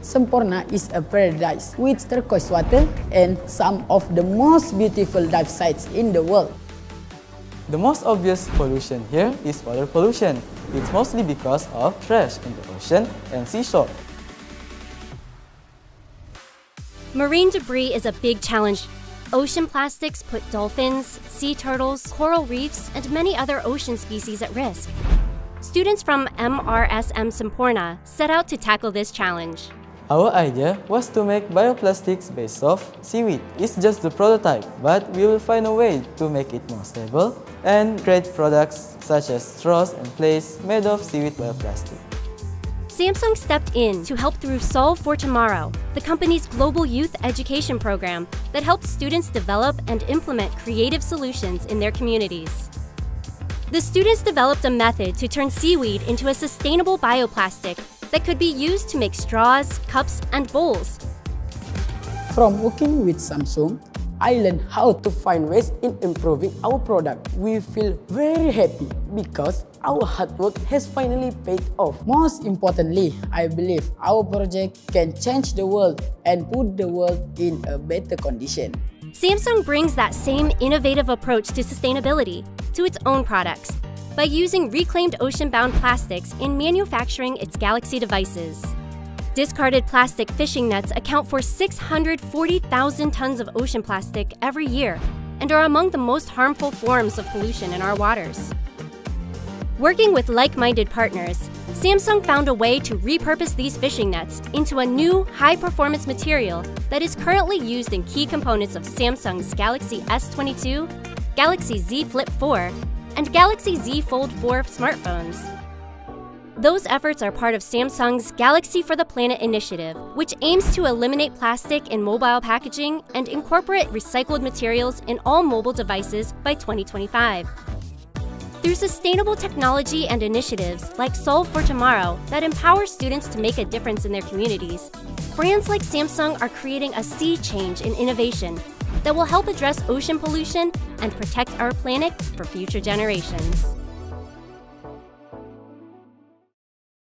Sempora is a paradise with turquoise water and some of the most beautiful dive sites in the world. The most obvious pollution here is water pollution. It's mostly because of trash in the ocean and seashore. Marine debris is a big challenge. Ocean plastics put dolphins, sea turtles, coral reefs, and many other ocean species at risk. Students from MRSM Sempora set out to tackle this challenge. Our idea was to make bioplastics based off seaweed. It's just the prototype, but we will find a way to make it more stable and create products such as straws and plates made of seaweed bioplastic. Samsung stepped in to help through Solve for Tomorrow, the company's global youth education program that helps students develop and implement creative solutions in their communities. The students developed a method to turn seaweed into a sustainable bioplastic that could be used to make straws, cups, and bowls. From working with Samsung, I learned how to find ways in improving our product. We feel very happy because our hard work has finally paid off. Most importantly, I believe our project can change the world and put the world in a better condition. Samsung brings that same innovative approach to sustainability to its own products by using reclaimed ocean-bound plastics in manufacturing its Galaxy devices. Discarded plastic fishing nets account for 640,000 tons of ocean plastic every year and are among the most harmful forms of pollution in our waters. Working with like-minded partners, Samsung found a way to repurpose these fishing nets into a new, high-performance material that is currently used in key components of Samsung's Galaxy S22, Galaxy Z Flip 4, and Galaxy Z Fold 4 smartphones. Those efforts are part of Samsung's Galaxy for the Planet initiative, which aims to eliminate plastic in mobile packaging and incorporate recycled materials in all mobile devices by 2025. Through sustainable technology and initiatives like Solve for Tomorrow that empower students to make a difference in their communities, brands like Samsung are creating a sea change in innovation that will help address ocean pollution and protect our planet for future generations.